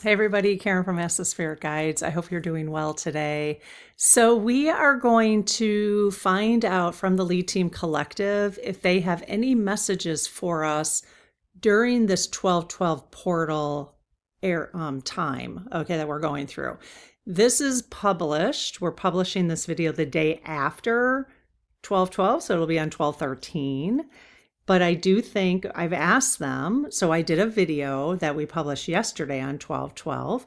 Hey everybody, Karen from Spirit Guides. I hope you're doing well today. So we are going to find out from the Lead Team Collective if they have any messages for us during this 12/12 portal time, okay, that we're going through. This is published. We're publishing this video the day after 12/12, so it'll be on 12/13. But I do think I've asked them. So I did a video that we published yesterday on 12/12,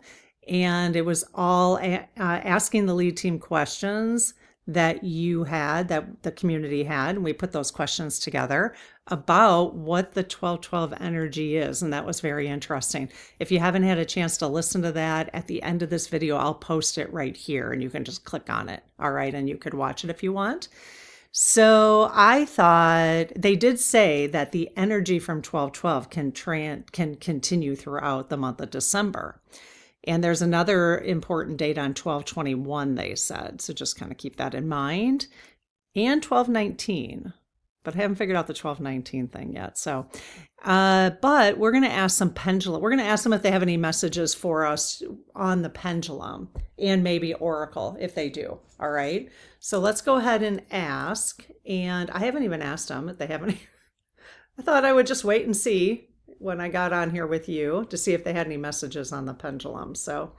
and it was all asking the lead team questions that you had, that the community had. And we put those questions together about what the 12/12 energy is. And that was very interesting. If you haven't had a chance to listen to that, at the end of this video, I'll post it right here and you can just click on it. All right. And you could watch it if you want. So I thought they did say that the energy from 12/12 can continue throughout the month of December. And there's another important date on 12/21, they said. So just kind of keep that in mind. And 12/19. But I haven't figured out the 12/19 thing yet. So, but we're going to ask some pendulum. We're going to ask them if they have any messages for us on the pendulum and maybe oracle if they do. All right. So let's go ahead and ask. And I haven't even asked them if they have any. I thought I would just wait and see when I got on here with you to see if they had any messages on the pendulum. So,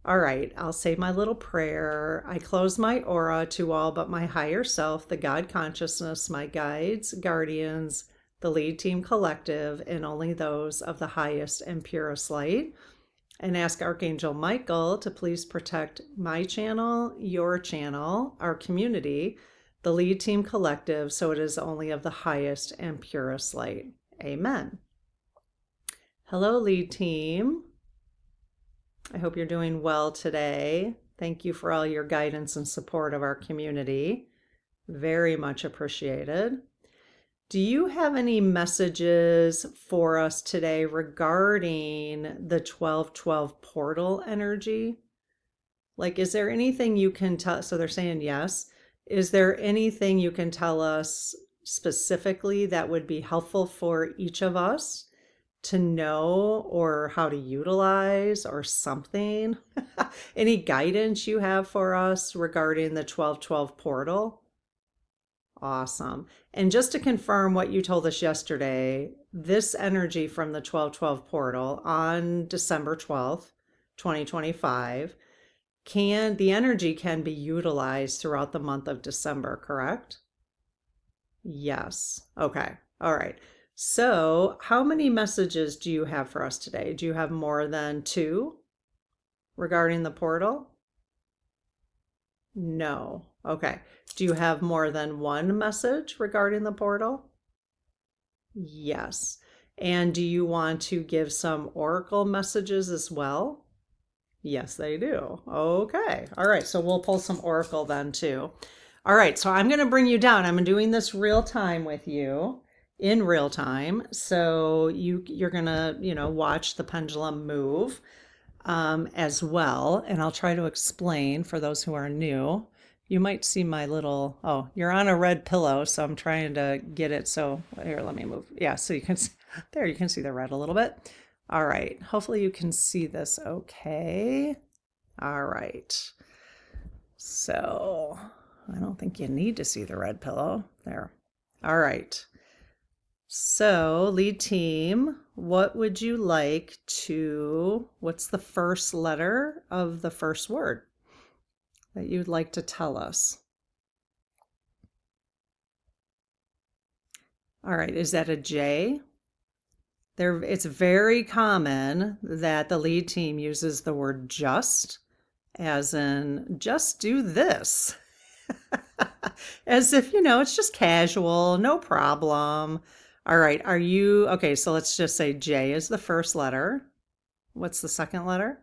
all right, I'll say my little prayer. I close my aura to all but my higher self, the God consciousness, my guides, guardians, the Lead Team Collective, and only those of the highest and purest light. And ask Archangel Michael to please protect my channel, your channel, our community, the Lead Team Collective, so it is only of the highest and purest light. Amen. Hello, Lead Team. I hope you're doing well today. Thank you for all your guidance and support of our community. Very much appreciated. Do you have any messages for us today regarding the 12/12 portal energy? Like, is there anything you can tell? So they're saying yes. Is there anything you can tell us specifically that would be helpful for each of us to know, or how to utilize, or something? Any guidance you have for us regarding the 12/12 portal? Awesome. And just to confirm what you told us yesterday, this energy from the 12/12 portal on December 12th, 2025, the energy can be utilized throughout the month of December, correct? Yes. Okay. All right. So how many messages do you have for us today? Do you have more than 2 regarding the portal? No. Okay. Do you have more than 1 message regarding the portal? Yes. And do you want to give some oracle messages as well? Yes, they do. Okay. All right. So we'll pull some oracle then too. All right. So I'm going to bring you down. I'm doing this real time with you, in real time. So you're going to, watch the pendulum move as well. And I'll try to explain for those who are new. You might see my little, oh, you're on a red pillow, so I'm trying to get it. So here, let me move. Yeah, so you can see, there, you can see the red a little bit. All right, hopefully you can see this okay. All right. So I don't think you need to see the red pillow there. All right. So Lead Team, what would you like to, what's the first letter of the first word that you'd like to tell us? All right, is that a J? It's very common that the Lead Team uses the word just, as in just do this. As if, it's just casual, no problem. All right, okay, so let's just say J is the first letter. What's the second letter?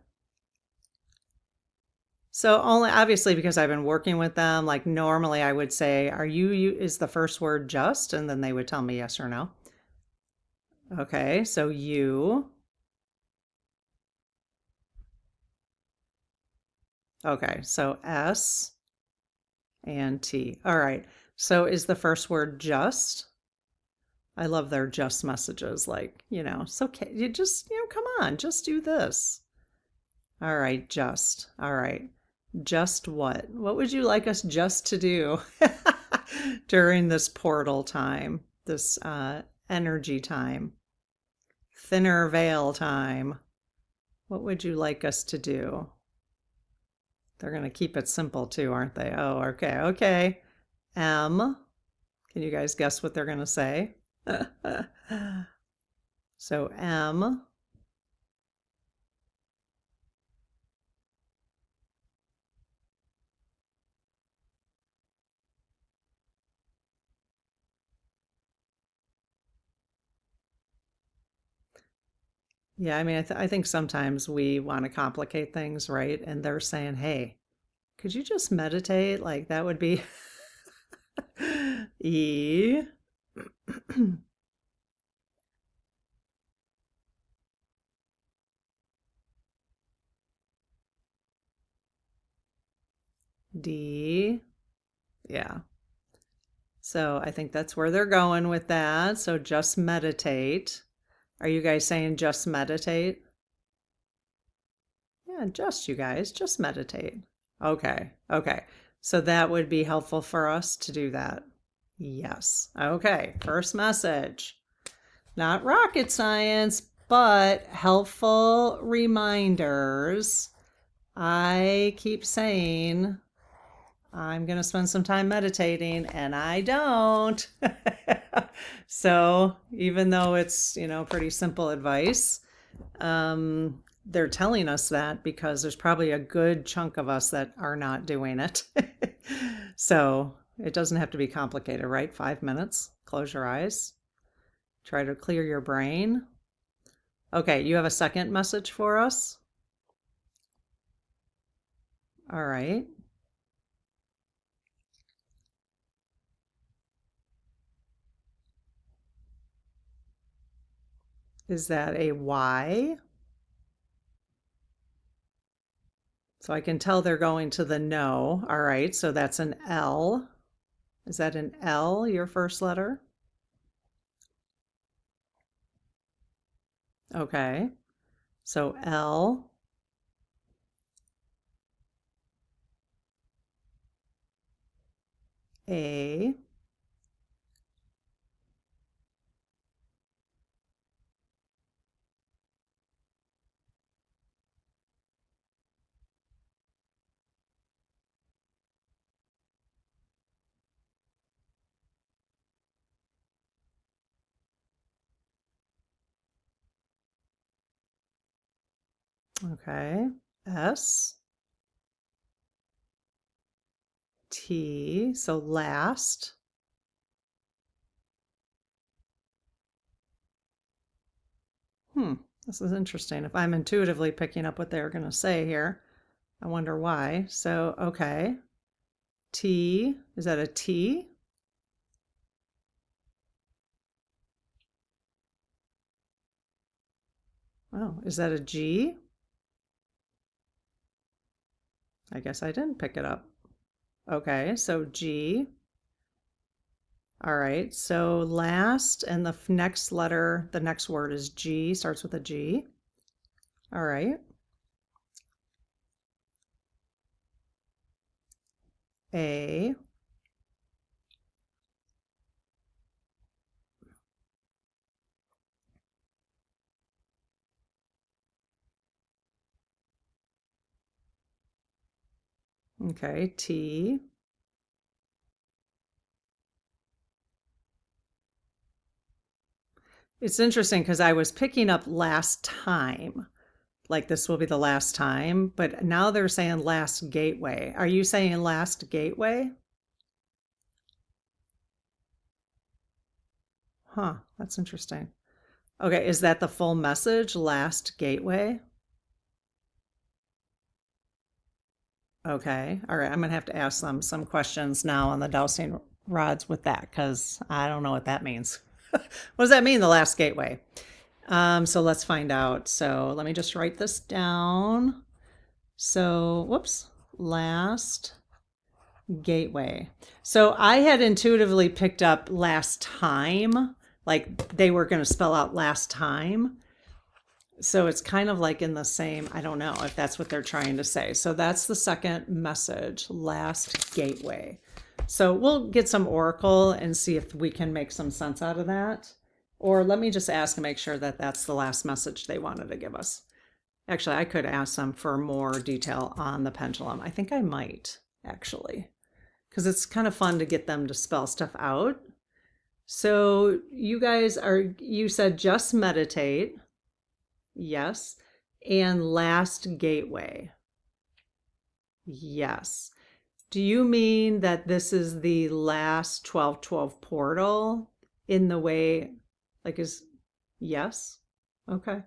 So only, obviously, because I've been working with them, like normally I would say, is the first word just? And then they would tell me yes or no. Okay, so you. Okay, so S and T. All right, so is the first word just? I love their just messages, like, so you just, come on, just do this. All right, just. All right. Just what? What would you like us just to do during this portal time, this energy time, thinner veil time? What would you like us to do? They're going to keep it simple too, aren't they? Oh, okay, okay. M. Can you guys guess what they're going to say? So M. Yeah, I mean, I think sometimes we want to complicate things, right? And they're saying, hey, could you just meditate? Like that would be E. D. Yeah. So I think that's where they're going with that. So just meditate. Are you guys saying just meditate? Yeah, just you guys, just meditate. Okay. Okay. So that would be helpful for us to do that. Yes. Okay. First message. Not rocket science, but helpful reminders. I keep saying I'm going to spend some time meditating, and I don't. So even though it's, pretty simple advice, they're telling us that because there's probably a good chunk of us that are not doing it. So it doesn't have to be complicated, right? 5 minutes, close your eyes, try to clear your brain. Okay, you have a second message for us? All right. Is that a Y? So I can tell they're going to the no. All right, so that's an L. Is that an L, your first letter? Okay, so L. A. Okay, S. T, so last. This is interesting. If I'm intuitively picking up what they're going to say here, I wonder why. So, okay. T, is that a T? Oh, is that a G? I guess I didn't pick it up. Okay, so G. All right, so last and the next letter, the next word is G, starts with a G. All right. A. Okay, T. It's interesting because I was picking up last time, like this will be the last time, but now they're saying last gateway. Are you saying last gateway? Huh, that's interesting. Okay, is that the full message, last gateway? Okay, all right, I'm gonna have to ask them some questions now on the dowsing rods with that because I don't know what that means. What does that mean, the last gateway? So let's find out. So let me just write this down. So, whoops, last gateway. So I had intuitively picked up last time, like they were going to spell out last time. So it's kind of like in the same, I don't know if that's what they're trying to say. So that's the second message, last gateway. So we'll get some oracle and see if we can make some sense out of that. Or let me just ask and make sure that that's the last message they wanted to give us. Actually, I could ask them for more detail on the pendulum. I think I might, actually, because it's kind of fun to get them to spell stuff out. So you guys you said just meditate. Yes. And last gateway. Yes. Do you mean that this is the last 1212 portal in the way, like yes? Okay.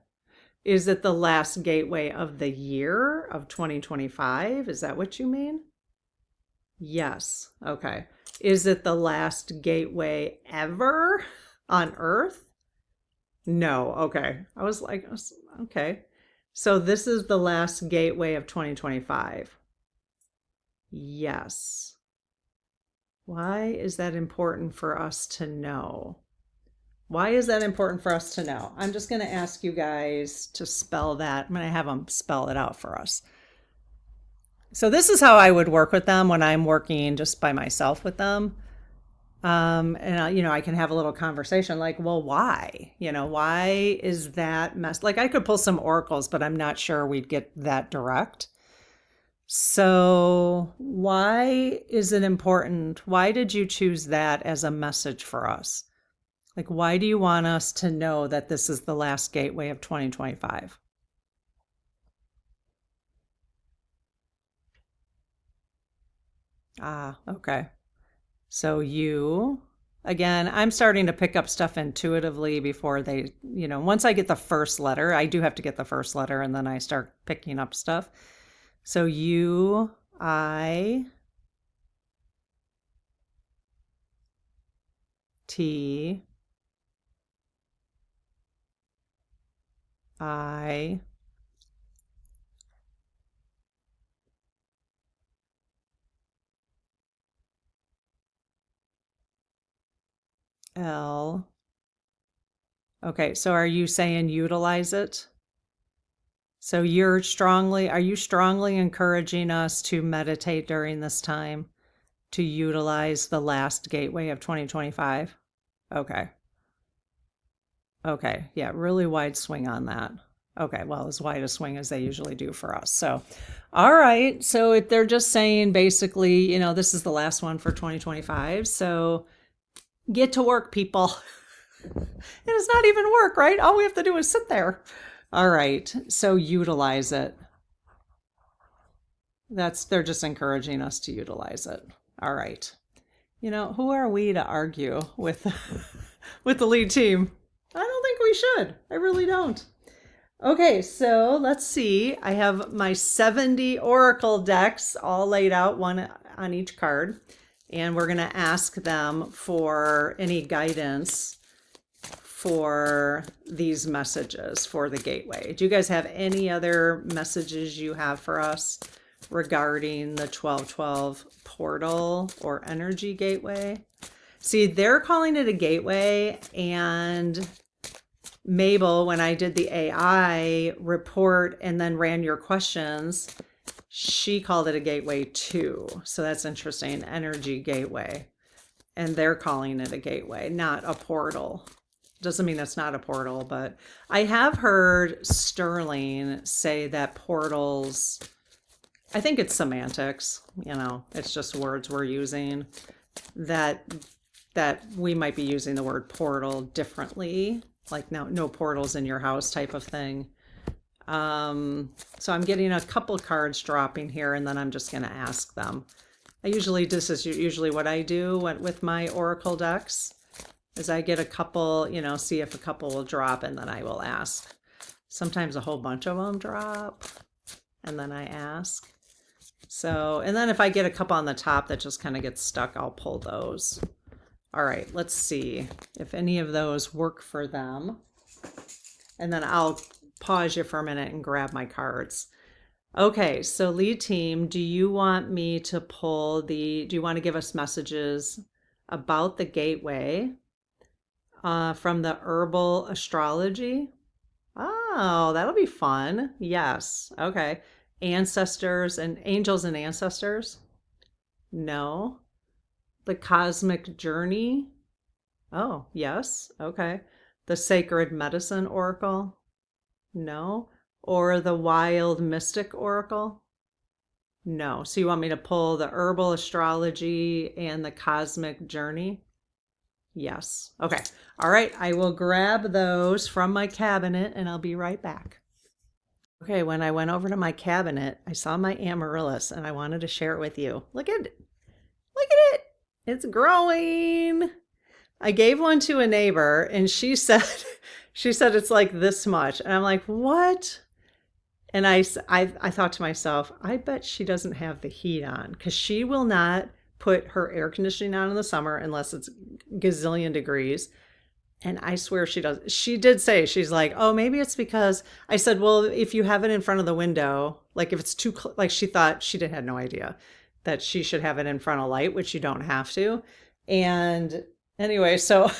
Is it the last gateway of the year of 2025? Is that what you mean? Yes. Okay. Is it the last gateway ever on Earth? No. Okay. I was like, okay. So this is the last gateway of 2025. Yes. Why is that important for us to know? Why is that important for us to know? I'm just going to ask you guys to spell that. I'm going to have them spell it out for us. So this is how I would work with them when I'm working just by myself with them. And I can have a little conversation like, well, why? Why is that mess? Like I could pull some oracles, but I'm not sure we'd get that direct. So why is it important? Why did you choose that as a message for us? Like, why do you want us to know that this is the last gateway of 2025? Ah, okay. So again, I'm starting to pick up stuff intuitively before they, once I get the first letter, I do have to get the first letter and then I start picking up stuff. So T I L. Okay, so are you saying utilize it? So are you strongly encouraging us to meditate during this time to utilize the last gateway of 2025? Okay. Okay. Yeah, really wide swing on that. Okay, well, as wide a swing as they usually do for us. So, all right. So they're just saying basically, this is the last one for 2025. So get to work, people. And it's not even work, right? All we have to do is sit there. All right. So utilize it. They're just encouraging us to utilize it. All right. Who are we to argue with with the lead team? I don't think we should. I really don't. Okay, so let's see. I have my 70 oracle decks all laid out, one on each card, and we're going to ask them for any guidance for these messages for the gateway. Do you guys have any other messages you have for us regarding the 1212 portal or energy gateway? See, they're calling it a gateway, and Mabel, when I did the AI report and then ran your questions, she called it a gateway too. So that's interesting, energy gateway. And they're calling it a gateway, not a portal. Doesn't mean it's not a portal, but I have heard Sterling say that portals, I think it's semantics, it's just words we're using, that we might be using the word portal differently, like no portals in your house type of thing. So I'm getting a couple cards dropping here, and then I'm just going to ask them. This is usually what I do with my oracle decks, is I get a couple, see if a couple will drop, and then I will ask. Sometimes a whole bunch of them drop, and then I ask. So, and then if I get a couple on the top that just kind of get stuck, I'll pull those. All right, let's see if any of those work for them. And then I'll pause you for a minute and grab my cards. Okay, so lead team, do you want me to do you want to give us messages about the gateway from the herbal astrology? Oh, that'll be fun. Yes. Okay. Ancestors and angels and ancestors? No. The cosmic journey? Oh, yes. Okay. The sacred medicine oracle? No. Or the wild mystic oracle? No. So you want me to pull the herbal astrology and the cosmic journey? Yes. Okay. All right. I will grab those from my cabinet and I'll be right back. Okay. When I went over to my cabinet, I saw my amaryllis and I wanted to share it with you. Look at it. Look at it. It's growing. I gave one to a neighbor and she said, she said it's like this much. And I'm like, what? And I thought to myself, I bet she doesn't have the heat on because she will not put her air conditioning on in the summer unless it's gazillion degrees. And I swear she does. She did say, she's like, oh, maybe it's because I said, well, if you have it in front of the window, like if it's too, like she thought she had no idea that she should have it in front of light, which you don't have to. And anyway, so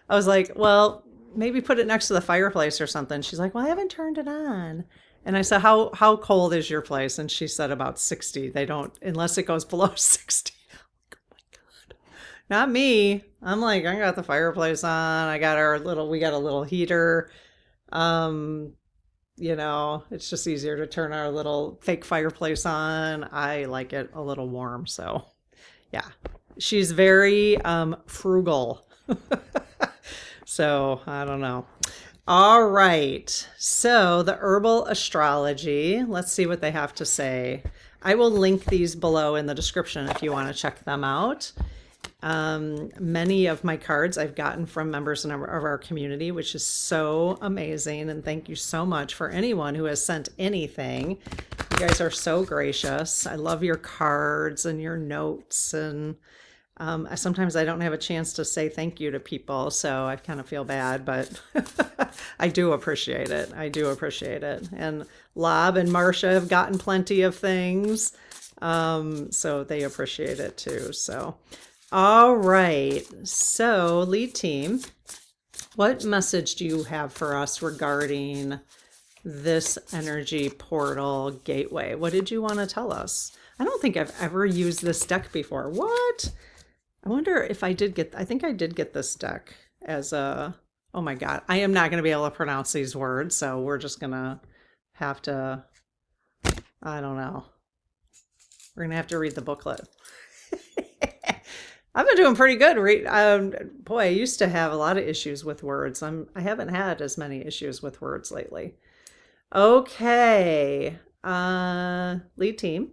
I was like, well, maybe put it next to the fireplace or something. She's like, well, I haven't turned it on. And I said, how cold is your place? And she said about 60. They don't, unless it goes below 60. I'm like, oh my God. Not me. I'm like, I got the fireplace on. We got a little heater. You know, it's just easier to turn our little fake fireplace on. I like it a little warm. So yeah, she's very frugal. So I don't know. All right. So the herbal astrology, let's see what they have to say. I will link these below in the description if you want to check them out. Many of my cards I've gotten from members of our community, which is so amazing. And thank you so much for anyone who has sent anything. You guys are so gracious. I love your cards and your notes, and sometimes I don't have a chance to say thank you to people, so I kind of feel bad, but I do appreciate it. I do appreciate it. And Lob and Marcia have gotten plenty of things, so they appreciate it too. So, all right. So, lead team, what message do you have for us regarding this energy portal gateway? What did you want to tell us? I don't think I've ever used this deck before. What? I wonder if I think I did get this deck as a, oh my God, I am not going to be able to pronounce these words. So we're just going to have to, I don't know. We're going to have to read the booklet. I've been doing pretty good. Boy, I used to have a lot of issues with words. I haven't had as many issues with words lately. Okay. Lead team.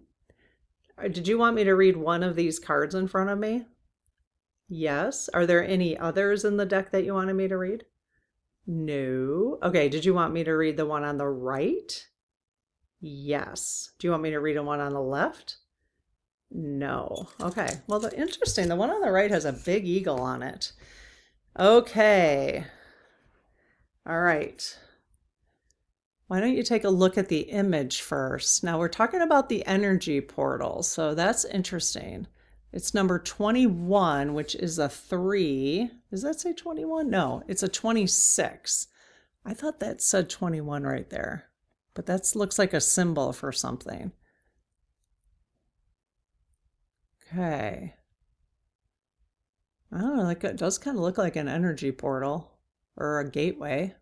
Did you want me to read one of these cards in front of me? Yes. Are there any others in the deck that you wanted me to read? No. Okay. Did you want me to read the one on the right? Yes. Do you want me to read the one on the left? No. Okay. Well, interesting. The one on the right has a big eagle on it. Okay. All right. Why don't you take a look at the image first? Now we're talking about the energy portal, so that's interesting. It's number 21, which is a 3. Does that say 21? No, it's a 26. I thought that said 21 right there, but that looks like a symbol for something. Okay. I don't know, like it does kind of look like an energy portal or a gateway,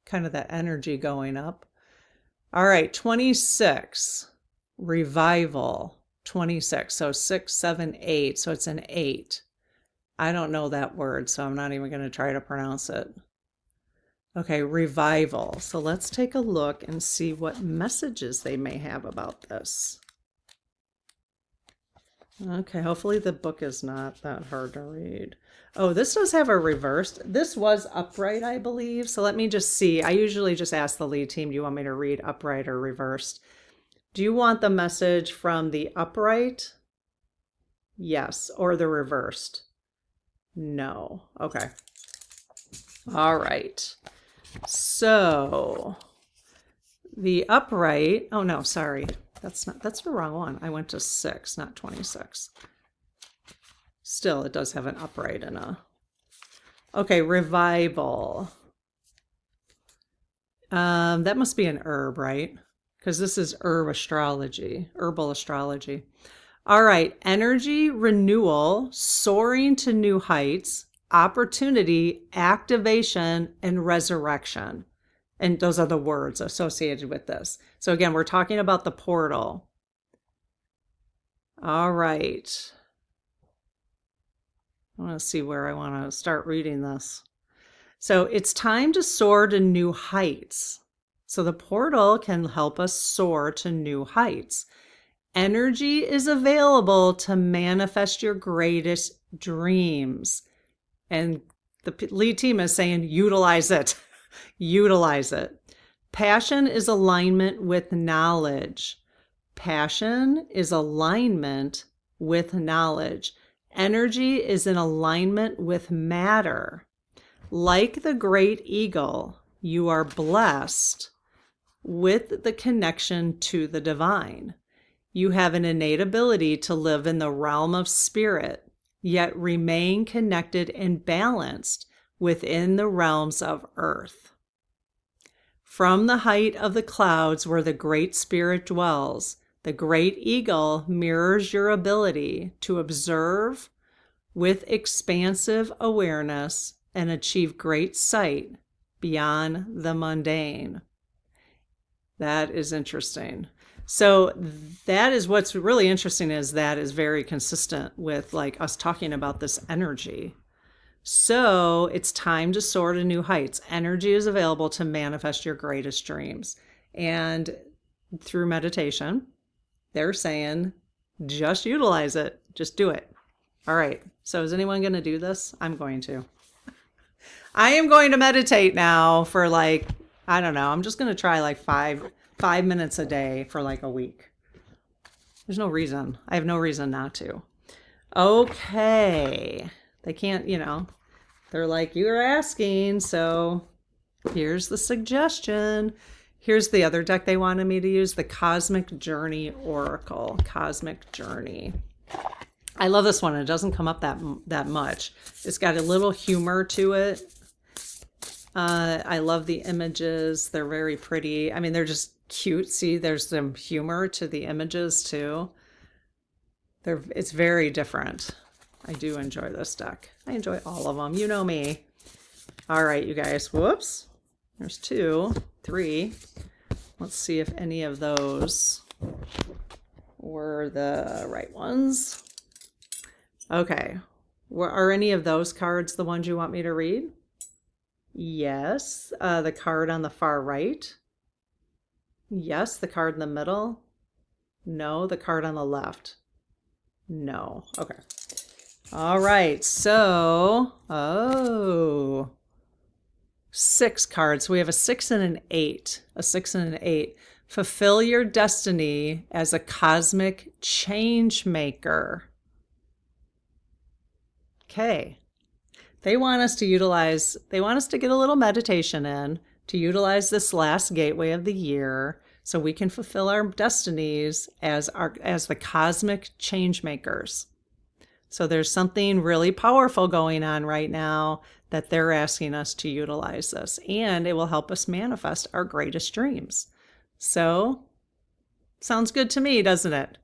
kind of that energy going up. All right, 26, revival. 26, so 6, 7, 8, so it's an 8. I don't know that word, so I'm not even going to try to pronounce it. Okay, revival. So let's take a look and see what messages they may have about this. Okay, hopefully the book is not that hard to read. Oh, this does have a reversed. This was upright, I believe. So let me just see. I usually just ask the lead team, do you want me to read upright or reversed? Do you want the message from the upright? Yes. Or the reversed? No. Okay. All right. So the upright, oh no, sorry. That's the wrong one. I went to 6, not 26. Still, it does have an upright and a, okay, revival. That must be an herb, right? Because this is herbal astrology. All right, energy renewal, soaring to new heights, opportunity, activation, and resurrection. And those are the words associated with this. So again, we're talking about the portal. All right. I want to see where I want to start reading this. So it's time to soar to new heights. So the portal can help us soar to new heights. Energy is available to manifest your greatest dreams. And the lead team is saying, utilize it. Utilize it. Passion is alignment with knowledge. Passion is alignment with knowledge. Energy is in alignment with matter. Like the great eagle, you are blessed with the connection to the divine. You have an innate ability to live in the realm of spirit, yet remain connected and balanced within the realms of earth. From the height of the clouds where the Great Spirit dwells, the great eagle mirrors your ability to observe with expansive awareness and achieve great sight beyond the mundane. That is interesting. So that is what's really interesting, is that is very consistent with like us talking about this energy. So it's time to soar to new heights. Energy is available to manifest your greatest dreams. And through meditation, they're saying, just utilize it. Just do it. All right. So is anyone going to do this? I'm going to. I am going to meditate now for like, I don't know. I'm just going to try like five minutes a day for like a week. There's no reason. I have no reason not to. Okay. They can't, they're like, you're asking. So here's the suggestion. Here's the other deck they wanted me to use, the Cosmic Journey Oracle. Cosmic Journey. I love this one. It doesn't come up that much. It's got a little humor to it. I love the images. They're very pretty. I mean, they're just cute. See, there's some humor to the images too. It's very different. I do enjoy this deck. I enjoy all of them. You know me. All right, you guys. Whoops. There's 2, 3. Let's see if any of those were the right ones. Okay. Are any of those cards the ones you want me to read? Yes. The card on the far right. Yes. The card in the middle. No. The card on the left. No. Okay. All right. So, 6 cards. We have a 6 and an 8. A 6 and an 8. Fulfill your destiny as a cosmic change maker. Okay. They want us to get a little meditation in, to utilize this last gateway of the year so we can fulfill our destinies as the cosmic change makers. So there's something really powerful going on right now that they're asking us to utilize this, and it will help us manifest our greatest dreams. So, sounds good to me, doesn't it?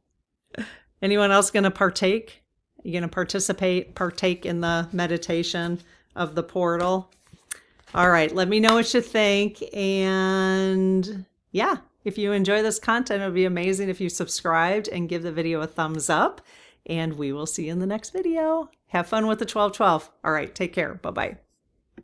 Anyone else going to partake? You going to partake in the meditation of the portal? All right, let me know what you think. And yeah, if you enjoy this content, it would be amazing if you subscribed and give the video a thumbs up. And we will see you in the next video. Have fun with the 12-12. All right, take care. Bye-bye.